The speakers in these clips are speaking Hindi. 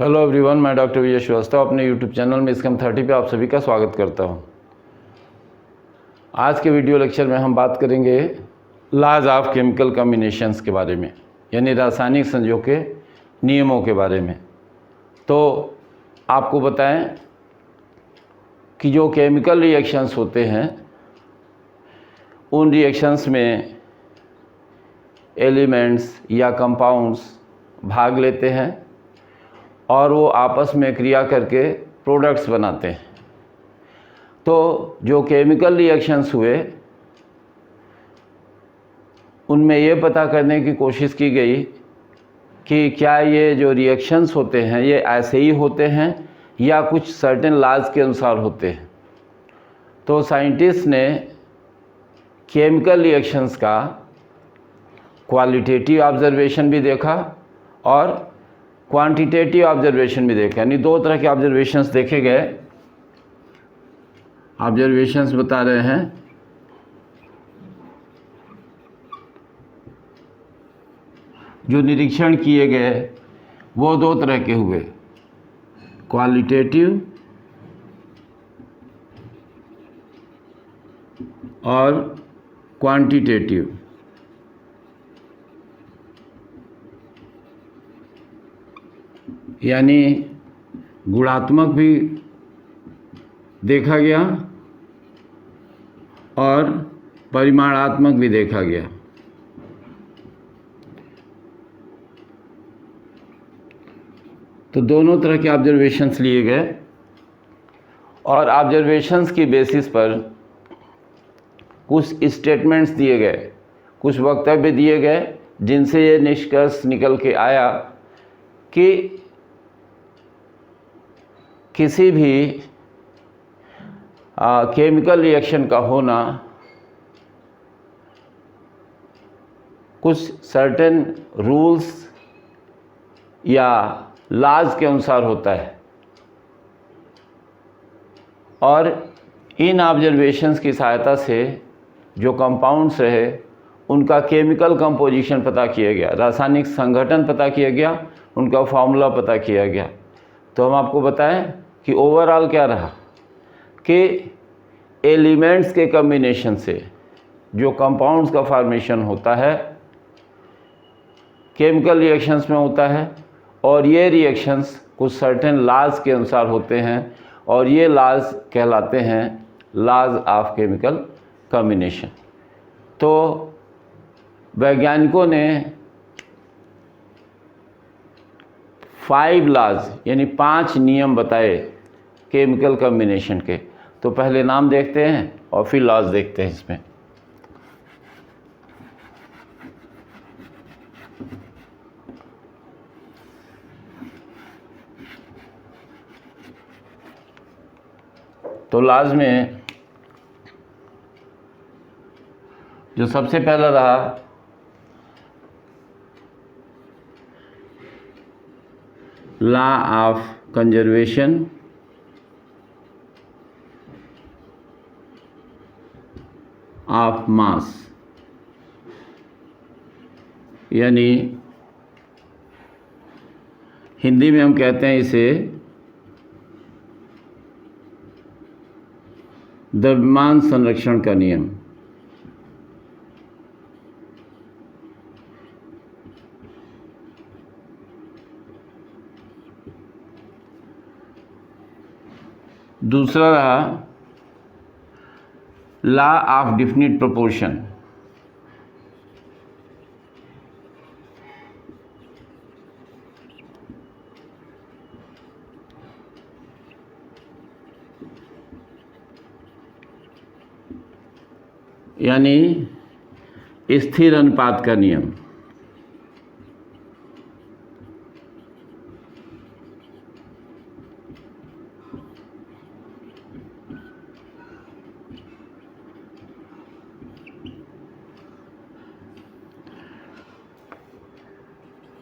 हेलो एवरीवन, मैं डॉक्टर विजय श्रीवास्तव अपने यूट्यूब चैनल में स्कैम 30 पे आप सभी का स्वागत करता हूं। आज के वीडियो लेक्चर में हम बात करेंगे लॉज ऑफ केमिकल कॉम्बिनेशंस के बारे में, यानी रासायनिक संयोग के नियमों के बारे में। तो आपको बताएं कि जो केमिकल रिएक्शंस होते हैं उन रिएक्शंस में एलिमेंट्स या कंपाउंड्स भाग लेते हैं और वो आपस में क्रिया करके प्रोडक्ट्स बनाते हैं। तो जो केमिकल रिएक्शंस हुए उनमें ये पता करने की कोशिश की गई कि क्या ये जो रिएक्शंस होते हैं ये ऐसे ही होते हैं या कुछ सर्टेन लॉज के अनुसार होते हैं। तो साइंटिस्ट ने केमिकल रिएक्शंस का क्वालिटेटिव ऑब्जर्वेशन भी देखा और क्वांटिटेटिव ऑब्जर्वेशन भी देखा, यानी दो तरह के ऑब्जर्वेशंस देखे गए। ऑब्जर्वेशंस बता रहे हैं जो निरीक्षण किए गए वो दो तरह के हुए, क्वालिटेटिव और क्वांटिटेटिव। यानी गुणात्मक भी देखा गया और परिमाणात्मक भी देखा गया। तो दोनों तरह के ऑब्जर्वेशंस लिए गए और ऑब्जर्वेशंस की बेसिस पर कुछ स्टेटमेंट्स दिए गए, कुछ वक्तव्य दिए गए जिनसे ये निष्कर्ष निकल के आया कि किसी भी केमिकल रिएक्शन का होना कुछ सर्टेन रूल्स या लॉज के अनुसार होता है और इन ऑब्जर्वेशंस की सहायता से जो कंपाउंड्स रहे उनका केमिकल कंपोजिशन पता किया गया, रासायनिक संगठन पता किया गया, उनका फार्मूला पता किया गया। तो हम आपको बताएं कि ओवरऑल क्या रहा कि एलिमेंट्स के कॉम्बिनेशन से जो कंपाउंड्स का फॉर्मेशन होता है केमिकल रिएक्शंस में होता है और ये रिएक्शंस कुछ सर्टेन लॉज के अनुसार होते हैं और ये लॉज कहलाते हैं लॉज ऑफ केमिकल कॉम्बिनेशन। तो वैज्ञानिकों ने 5 लॉज यानी 5 नियम बताए केमिकल कॉम्बिनेशन के। तो पहले नाम देखते हैं और फिर लॉज देखते हैं इसमें। तो लॉज में जो सबसे पहला रहा लॉ ऑफ कंजर्वेशन ऑफ मास, यानी हिंदी में हम कहते हैं इसे द्रव्यमान संरक्षण का नियम। दूसरा रहा लॉ ऑफ डेफिनिट प्रोपोर्शन, यानी स्थिर अनुपात का नियम।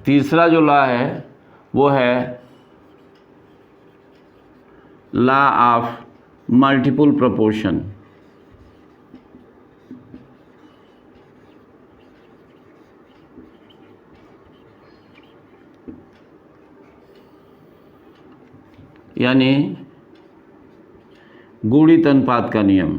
तीसरा जो लॉ है वो है लॉ ऑफ मल्टीपल प्रोपोर्शन, यानी गुणित अनुपात का नियम।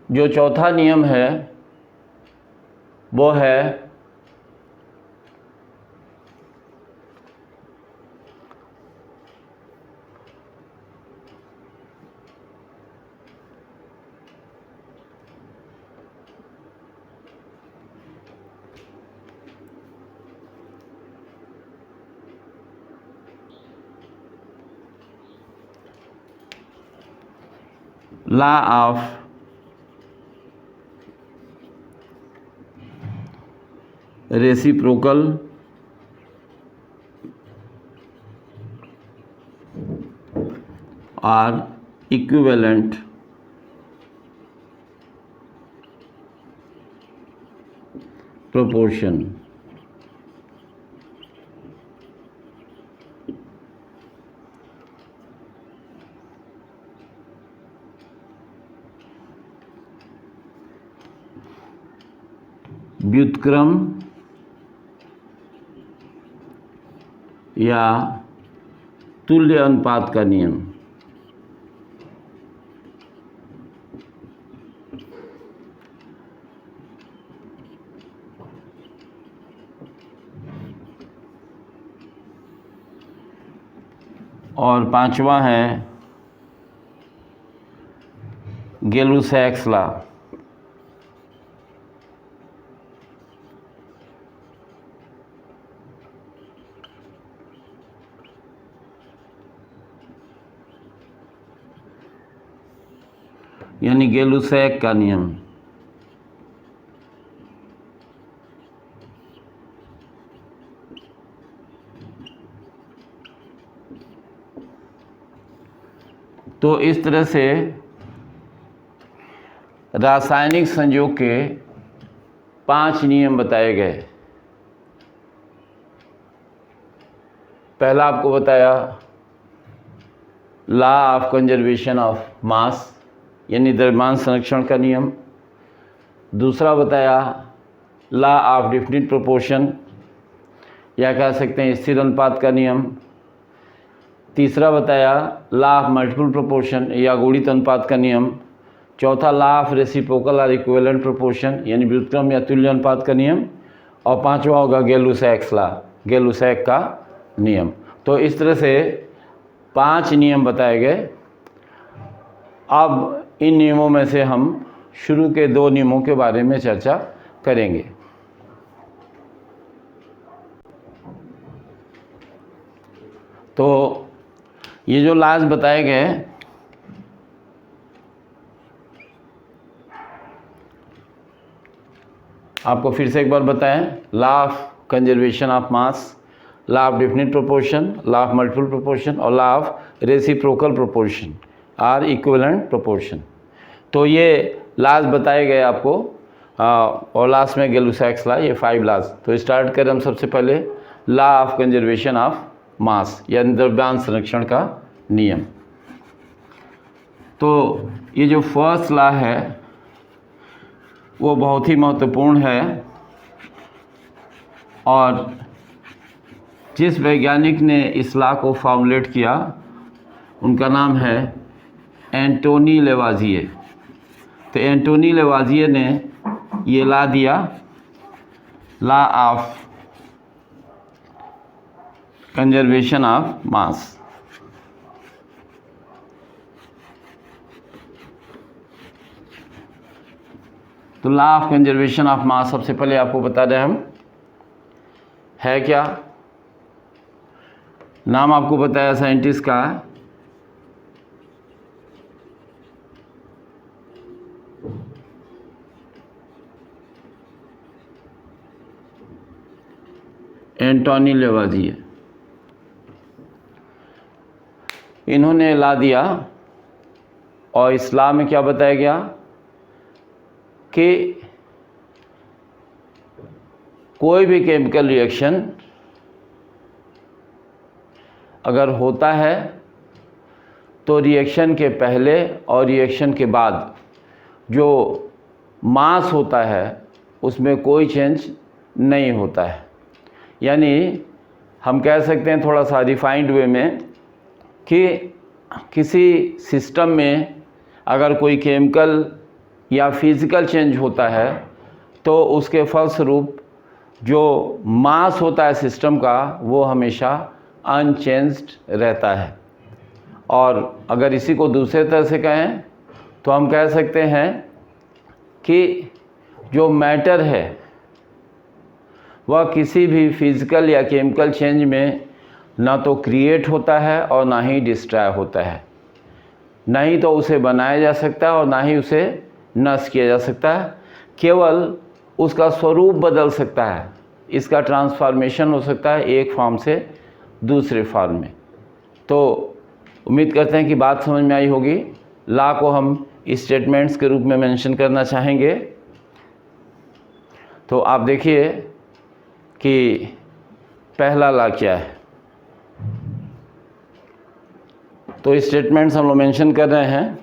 जो चौथा नियम है वो है लॉ ऑफ रेसिप्रोकल और इक्विवेलेंट प्रोपोर्शन। व्युत्क्रम या तुल्य अनुपात का नियम। और पांचवा है गैलुसैक्स लॉ। यानी गैलुसैक का नियम। तो इस तरह से रासायनिक संयोग के 5 नियम बताए गए। पहला आपको बताया लॉ ऑफ कंजर्वेशन ऑफ मास यानी द्रव्यमान संरक्षण का नियम। दूसरा बताया लॉ ऑफ डेफिनिट प्रोपोर्शन या कह सकते हैं स्थिर अनुपात का नियम। तीसरा बताया लॉ ऑफ मल्टीपल प्रोपोर्शन या गुणित अनुपात का नियम। चौथा लॉ ऑफ रेसिप्रोकल और इक्विवेलेंट प्रोपोर्शन यानी व्युत्क्रम या तुल्य अनुपात का नियम। और पांचवा होगा गैलुसैक्स लॉ, गैलुसैक का नियम। तो इस तरह से 5 नियम बताए गए। अब इन नियमों में से हम शुरू के 2 नियमों के बारे में चर्चा करेंगे। तो ये जो लॉज बताए गए आपको फिर से एक बार बताएं। Law of conservation of mass, law of definite proportion, law of multiple proportion और लॉ ऑफ रेसिप्रोकल प्रोपोर्शन और इक्विवेलेंट प्रोपोर्शन। तो ये लॉज बताए गए आपको और लास्ट में गैलुसैक्स लॉ, ये 5 लॉज। तो स्टार्ट करें हम सबसे पहले लॉ ऑफ कंजर्वेशन ऑफ मास यानी द्रव्यमान संरक्षण का नियम। तो ये जो फर्स्ट लॉ है वो बहुत ही महत्वपूर्ण है और जिस वैज्ञानिक ने इस लॉ को फॉर्मुलेट किया उनका नाम है एंटोनी लेवाजिए। तो एंटोनी लेवाजिए ने ये लॉ दिया, law of conservation of mass. तो law of conservation of mass सबसे पहले आपको बता दें हम है क्या। नाम आपको बताया साइंटिस्ट का एंटोनी लेवाजिए। इन्होंने ला दिया और इस लॉ में क्या बताया गया कि कोई भी केमिकल रिएक्शन अगर होता है तो रिएक्शन के पहले और रिएक्शन के बाद जो मास होता है उसमें कोई चेंज नहीं होता है। यानी हम कह सकते हैं थोड़ा सा रिफाइंड वे में कि किसी सिस्टम में अगर कोई केमिकल या फिज़िकल चेंज होता है तो उसके फलस्वरूप जो मास होता है सिस्टम का वो हमेशा अनचेंज्ड रहता है। और अगर इसी को दूसरे तरह से कहें तो हम कह सकते हैं कि जो मैटर है वह किसी भी फिज़िकल या केमिकल चेंज में ना तो क्रिएट होता है और ना ही डिस्ट्रॉय होता है। ना ही तो उसे बनाया जा सकता है और ना ही उसे नष्ट किया जा सकता है। केवल उसका स्वरूप बदल सकता है, इसका ट्रांसफॉर्मेशन हो सकता है एक फॉर्म से दूसरे फॉर्म में। तो उम्मीद करते हैं कि बात समझ में आई होगी। लॉ को हम स्टेटमेंट्स के रूप में मेंशन करना चाहेंगे। तो आप देखिए कि पहला लॉ क्या है। तो स्टेटमेंट्स हम लोग मेंशन कर रहे हैं।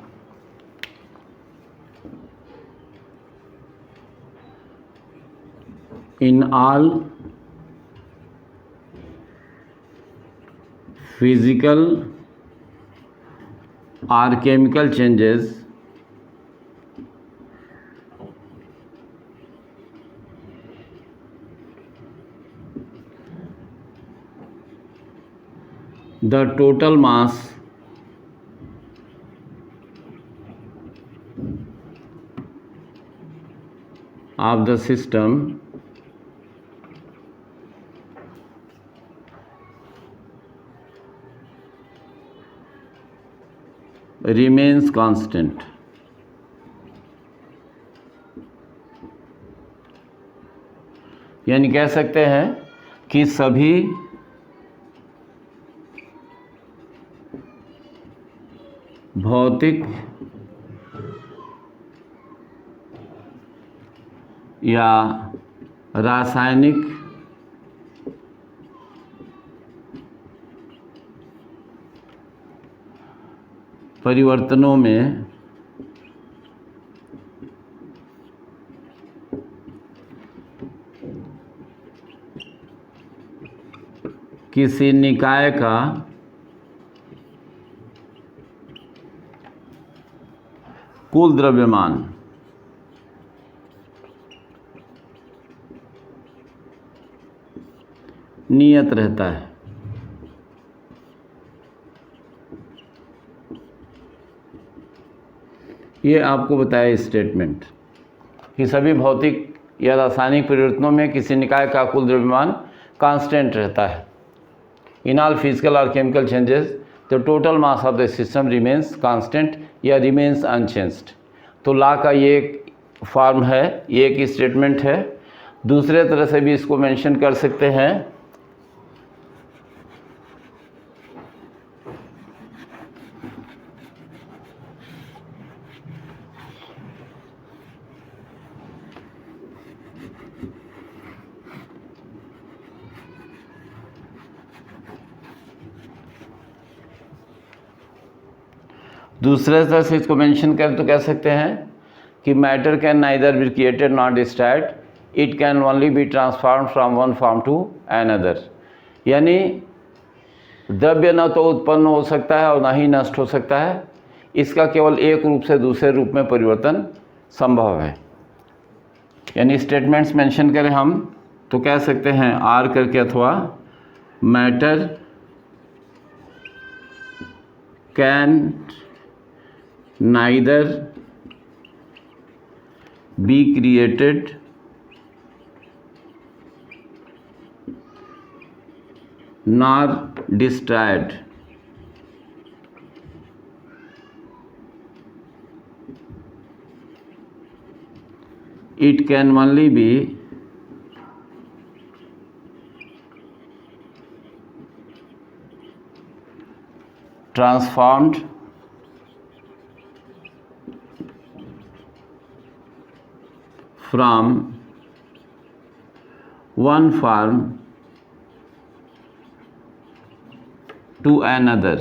In all physical or chemical changes the total mass of the system remains constant। यानी कह सकते हैं कि सभी भौतिक या रासायनिक परिवर्तनों में किसी निकाय का कुल द्रव्यमान नियत रहता है। ये आपको बताया स्टेटमेंट कि सभी भौतिक या रासायनिक परिवर्तनों में किसी निकाय का कुल द्रव्यमान कांस्टेंट रहता है। इन ऑल फिजिकल और chemical changes the total mass of the system remains constant या रिमेंस अनचेंज्ड। तो लॉ का ये एक फॉर्म है, ये एक स्टेटमेंट है। दूसरे तरह से भी इसको मेंशन कर सकते हैं। दूसरे तरह से इसको मेंशन करें तो कह सकते हैं कि matter can neither be created not destroyed, it can only be transform from one form to another. यानी द्रव्य न तो उत्पन्न हो सकता है और ना ही नष्ट हो सकता है, इसका केवल एक रूप से दूसरे रूप में परिवर्तन संभव है। यानी स्टेटमेंट्स मेंशन करें हम तो कह सकते हैं आर करके अथवा matter can neither be created nor destroyed, it can only be transformed from one farm to another.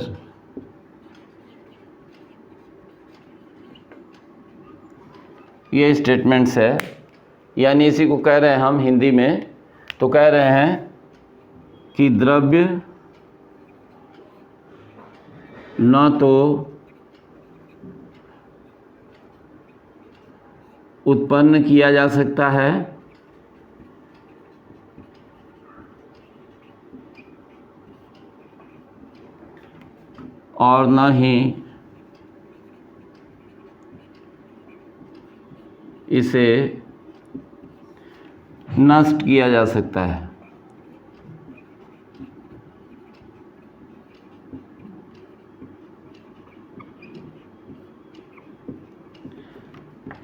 ये स्टेटमेंट्स है, यानी इसी को कह रहे हैं हम हिंदी में, तो कह रहे हैं कि द्रव्य न तो उत्पन्न किया जा सकता है और न ही इसे नष्ट किया जा सकता है।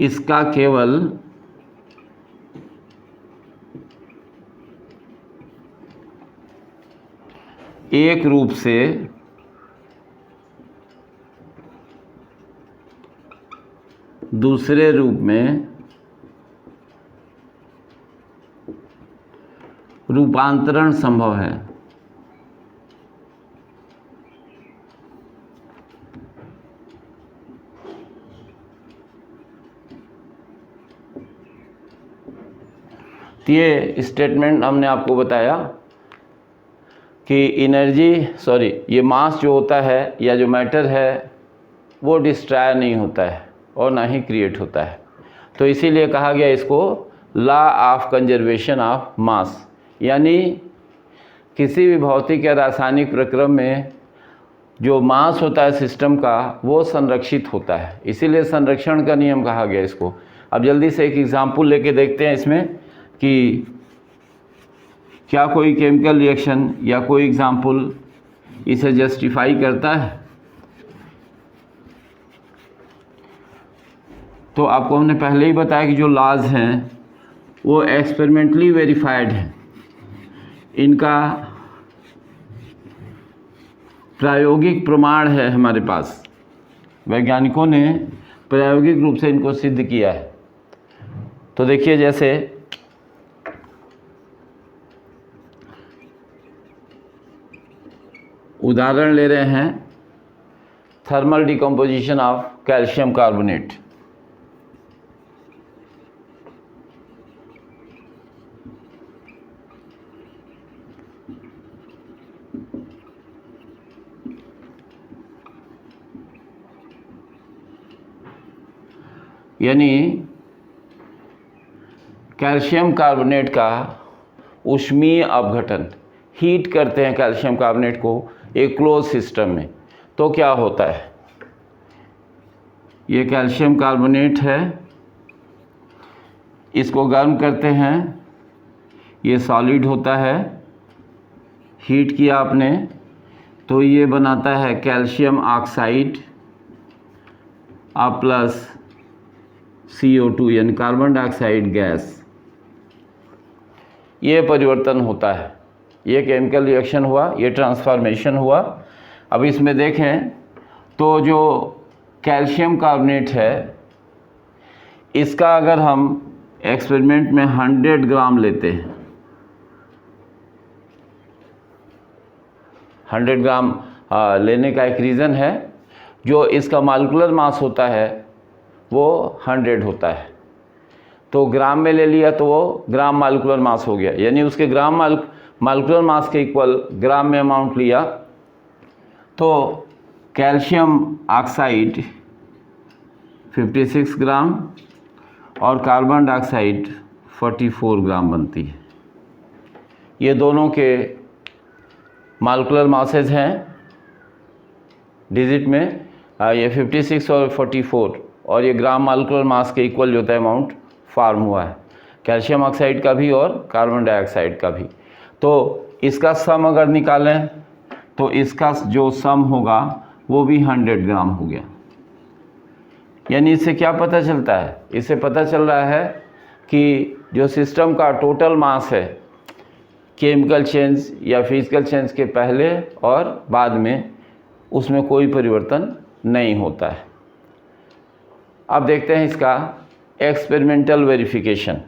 इसका केवल एक रूप से दूसरे रूप में रूपांतरण संभव है। ये स्टेटमेंट हमने आपको बताया कि ये मास जो होता है या जो मैटर है वो डिस्ट्रॉय नहीं होता है और ना ही क्रिएट होता है। तो इसीलिए कहा गया इसको लॉ ऑफ कंजर्वेशन ऑफ मास, यानी किसी भी भौतिक या रासायनिक प्रक्रम में जो मास होता है सिस्टम का वो संरक्षित होता है, इसीलिए संरक्षण का नियम कहा गया इसको। अब जल्दी से एक एग्जाम्पल लेके देखते हैं इसमें कि क्या कोई केमिकल रिएक्शन या कोई एग्जाम्पल इसे जस्टिफाई करता है। तो आपको हमने पहले ही बताया कि जो लॉज हैं वो एक्सपेरिमेंटली वेरीफाइड हैं, इनका प्रायोगिक प्रमाण है हमारे पास, वैज्ञानिकों ने प्रायोगिक रूप से इनको सिद्ध किया है। तो देखिए, जैसे उदाहरण ले रहे हैं thermal decomposition of calcium carbonate. यानी कैल्शियम कार्बोनेट का ऊष्मीय अपघटन, हीट करते हैं कैल्शियम कार्बोनेट को एक क्लोज सिस्टम में, तो क्या होता है। ये कैल्शियम कार्बोनेट है, इसको गर्म करते हैं, ये सॉलिड होता है, हीट किया आपने तो ये बनाता है कैल्शियम ऑक्साइड प्लस CO2 यानी कार्बन डाइऑक्साइड गैस। ये परिवर्तन होता है, ये केमिकल रिएक्शन हुआ, ये ट्रांसफॉर्मेशन हुआ। अब इसमें देखें तो जो कैल्शियम कार्बोनेट है इसका अगर हम एक्सपेरिमेंट में 100 ग्राम लेते हैं, 100 ग्राम लेने का एक रीज़न है, जो इसका मॉलिक्यूलर मास होता है वो 100 होता है, तो ग्राम में ले लिया तो वो ग्राम मॉलिक्यूलर मास हो गया, यानी उसके ग्राम मॉलिक्यूलर मास के इक्वल ग्राम में अमाउंट लिया। तो कैल्शियम ऑक्साइड 56 ग्राम और कार्बन डाइऑक्साइड 44 ग्राम बनती है। ये दोनों के मॉलिक्यूलर मासेज हैं डिजिट में, ये 56 और 44, और ये ग्राम मॉलिक्यूलर मास के इक्वल जो होता है अमाउंट फॉर्म हुआ है कैल्शियम ऑक्साइड का भी और कार्बन डाइऑक्साइड का भी। तो इसका सम अगर निकालें तो इसका जो सम होगा वो भी 100 ग्राम हो गया। यानी इससे क्या पता चलता है, इससे पता चल रहा है कि जो सिस्टम का टोटल मास है केमिकल चेंज या फिजिकल चेंज के पहले और बाद में उसमें कोई परिवर्तन नहीं होता है। अब देखते हैं इसका एक्सपेरिमेंटल वेरिफिकेशन।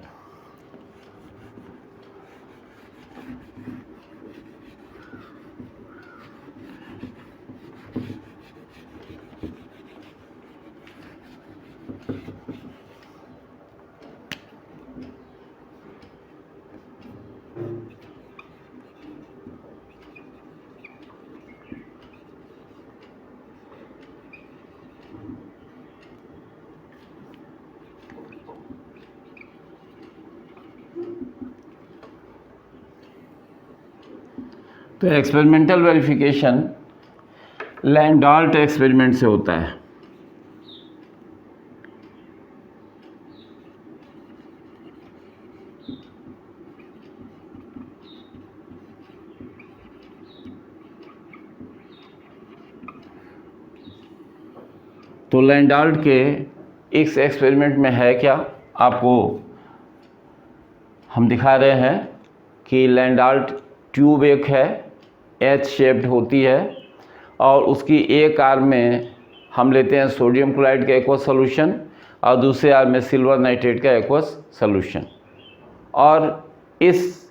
तो एक्सपेरिमेंटल वेरिफिकेशन लैंडाल्ट एक्सपेरिमेंट से होता है। तो लैंडाल्ट के इस एक्सपेरिमेंट में है क्या, आपको हम दिखा रहे हैं कि लैंडाल्ट ट्यूब एक है, एच शेप्ड होती है, और उसकी एक आर्म में हम लेते हैं सोडियम क्लोराइड का एक्वस सॉल्यूशन और दूसरे आर्म में सिल्वर नाइट्रेट का एक्वस सॉल्यूशन, और इस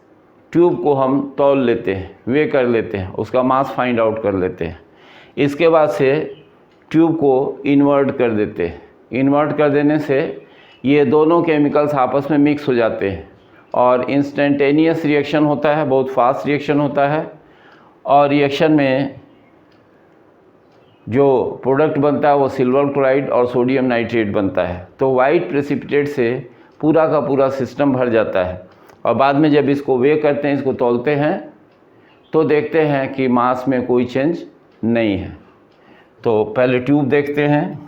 ट्यूब को हम तौल लेते हैं, वे कर लेते हैं, उसका मास फाइंड आउट कर लेते हैं। इसके बाद से ट्यूब को इन्वर्ट कर देते हैं। इन्वर्ट कर देने से ये दोनों केमिकल्स आपस में मिक्स हो जाते हैं और इंस्टेंटेनियस रिएक्शन होता है, बहुत फास्ट रिएक्शन होता है, और रिएक्शन में जो प्रोडक्ट बनता है वो सिल्वर क्लोराइड और सोडियम नाइट्रेट बनता है। तो वाइट प्रेसिपिटेट से पूरा का पूरा सिस्टम भर जाता है, और बाद में जब इसको वे करते हैं, इसको तौलते हैं, तो देखते हैं कि मास में कोई चेंज नहीं है। तो पहले ट्यूब देखते हैं।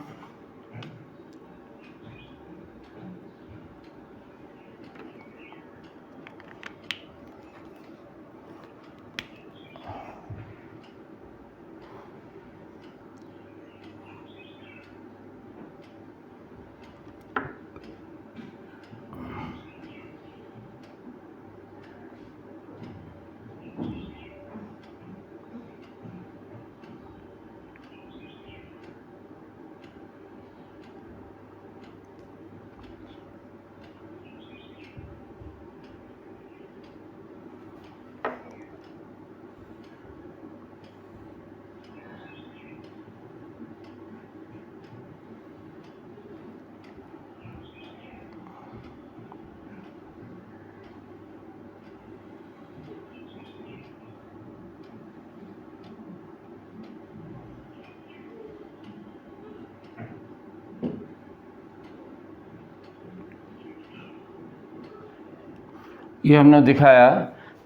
ये हमने दिखाया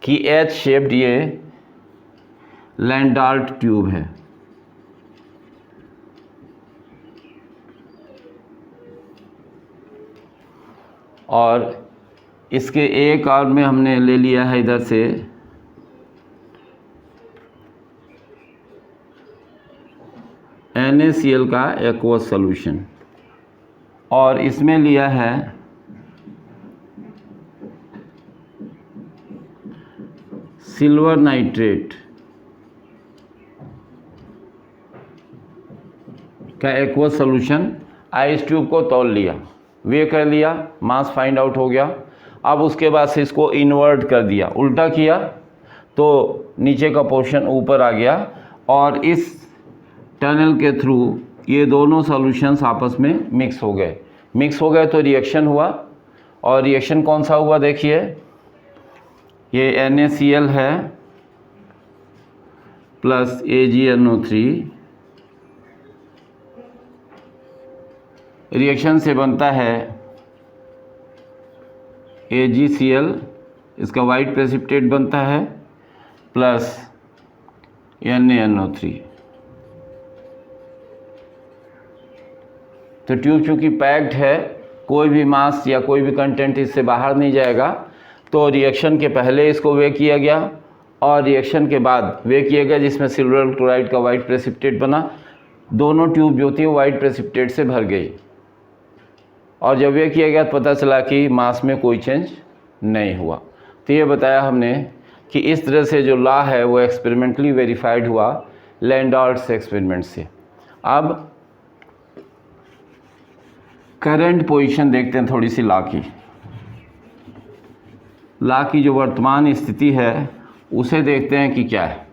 कि एच शेप्ड ये लैंडाल्ट ट्यूब है, और इसके एक आर्म में हमने ले लिया है इधर से NaCl का एक्वस सॉल्यूशन, और इसमें लिया है सिल्वर नाइट्रेट का एक्वस सॉल्यूशन। आइस ट्यूब को तौल लिया, वे कर लिया, मास फाइंड आउट हो गया। अब उसके बाद से इसको इन्वर्ट कर दिया, उल्टा किया, तो नीचे का पोर्शन ऊपर आ गया, और इस टनल के थ्रू ये दोनों सॉल्यूशंस आपस में मिक्स हो गए। मिक्स हो गए तो रिएक्शन हुआ, और रिएक्शन कौन सा हुआ देखिए, ये NaCl है प्लस AgNO3, रिएक्शन से बनता है AgCl, इसका वाइट प्रेसिपिटेट बनता है, प्लस NaNO3। तो ट्यूब चूँकि पैक्ड है, कोई भी मास या कोई भी कंटेंट इससे बाहर नहीं जाएगा, तो रिएक्शन के पहले इसको वे किया गया और रिएक्शन के बाद वे किया गया, जिसमें सिल्वर क्लोराइड का वाइट प्रेसिपिटेट बना। दोनों ट्यूब जो थी वो वाइट प्रेसिपिटेट से भर गई, और जब वे किया गया तो पता चला कि मास में कोई चेंज नहीं हुआ। तो ये बताया हमने कि इस तरह से जो लॉ है वो एक्सपेरिमेंटली वेरीफाइड हुआ लैंडाल्ट एक्सपेरिमेंट से। अब करंट पोजीशन देखते हैं थोड़ी सी लॉ की। लॉ की जो वर्तमान स्थिति है उसे देखते हैं कि क्या है।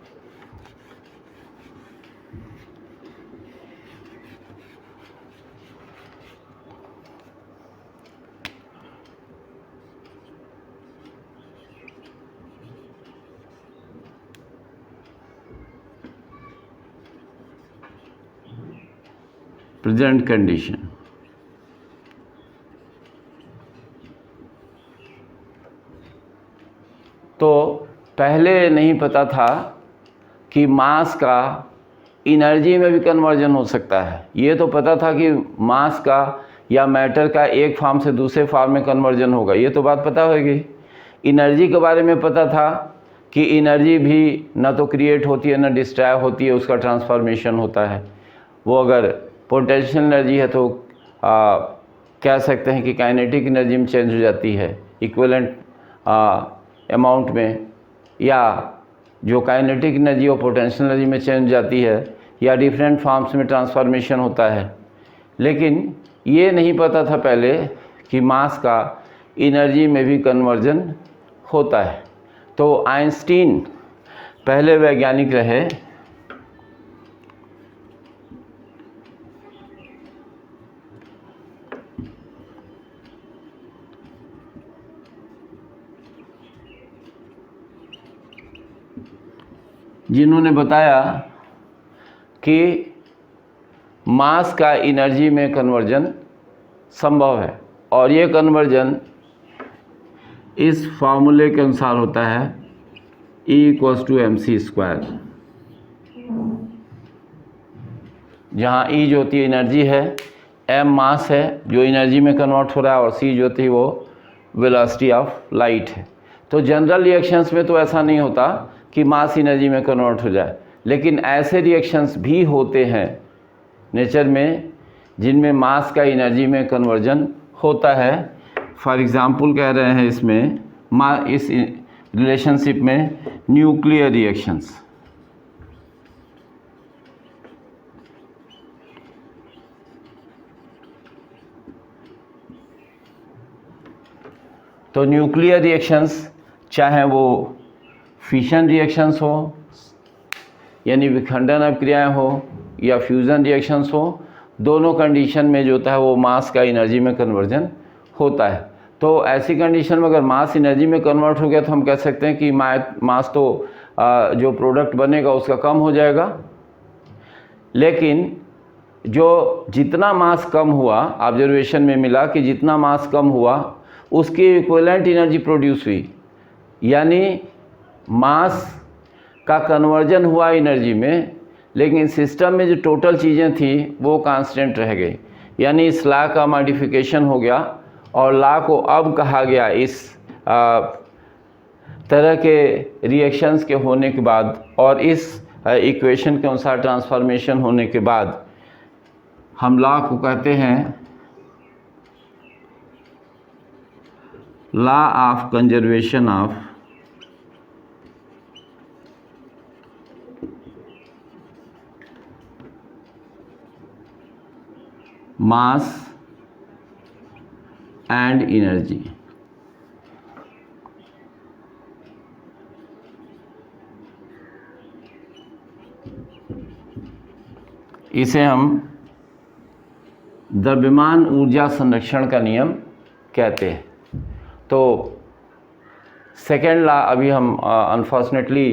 प्रेजेंट कंडीशन, तो पहले नहीं पता था कि मास का एनर्जी में भी कन्वर्जन हो सकता है। ये तो पता था कि मास का या मैटर का एक फॉर्म से दूसरे फॉर्म में कन्वर्जन होगा, ये तो बात पता होगी। एनर्जी के बारे में पता था कि एनर्जी भी ना तो क्रिएट होती है ना डिस्ट्रॉय होती है, उसका ट्रांसफॉर्मेशन होता है। वो अगर पोटेंशियल एनर्जी है तो कह सकते हैं कि काइनेटिक एनर्जी में चेंज हो जाती है इक्विवेलेंट अमाउंट में, या जो काइनेटिक एनर्जी और पोटेंशियल एनर्जी में चेंज हो जाती है, या डिफरेंट फॉर्म्स में ट्रांसफॉर्मेशन होता है। लेकिन ये नहीं पता था पहले कि मास का एनर्जी में भी कन्वर्जन होता है। तो आइंस्टीन पहले वैज्ञानिक रहे जिन्होंने बताया कि मास का एनर्जी में कन्वर्जन संभव है, और ये कन्वर्जन इस फार्मूले के अनुसार होता है E=mc², जहाँ E जो होती है एनर्जी है, m मास है जो एनर्जी में कन्वर्ट हो रहा है, और c जो होती है वो वेलोसिटी ऑफ लाइट है। तो जनरल रिएक्शंस में तो ऐसा नहीं होता कि मास एनर्जी में कन्वर्ट हो जाए, लेकिन ऐसे रिएक्शंस भी होते हैं नेचर में जिनमें मास का एनर्जी में कन्वर्जन होता है। फॉर एग्ज़ाम्पल कह रहे हैं इसमें इस रिलेशनशिप में न्यूक्लियर रिएक्शंस। तो न्यूक्लियर रिएक्शंस चाहे वो फिशन रिएक्शंस हो यानी विखंडन अभिक्रियाएं हो या फ्यूज़न रिएक्शंस हो, दोनों कंडीशन में जो होता है वो मास का एनर्जी में कन्वर्जन होता है। तो ऐसी कंडीशन में अगर मास एनर्जी में कन्वर्ट हो गया तो हम कह सकते हैं कि मास तो जो प्रोडक्ट बनेगा उसका कम हो जाएगा, लेकिन जो जितना मास कम हुआ, ऑब्जर्वेशन में मिला कि जितना मास कम हुआ उसकी इक्विवेलेंट एनर्जी प्रोड्यूस हुई, यानी मास का कन्वर्जन हुआ एनर्जी में, लेकिन सिस्टम में जो टोटल चीज़ें थी वो कांस्टेंट रह गई। यानी इस लॉ का मॉडिफिकेशन हो गया और लॉ को अब कहा गया इस तरह के रिएक्शंस के होने के बाद और इस इक्वेशन के अनुसार ट्रांसफॉर्मेशन होने के बाद हम लॉ को कहते हैं law of conservation of mass and energy. इसे हम द्रव्यमान ऊर्जा संरक्षण का नियम कहते हैं। तो सेकेंड लॉ अभी हम अनफॉर्चुनेटली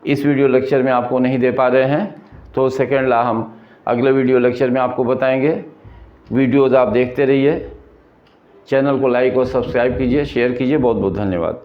इस वीडियो लेक्चर में आपको नहीं दे पा रहे हैं, तो सेकेंड लॉ हम अगले वीडियो लेक्चर में आपको बताएंगे। वीडियोज़ आप देखते रहिए, चैनल को लाइक और सब्सक्राइब कीजिए, शेयर कीजिए। बहुत बहुत धन्यवाद।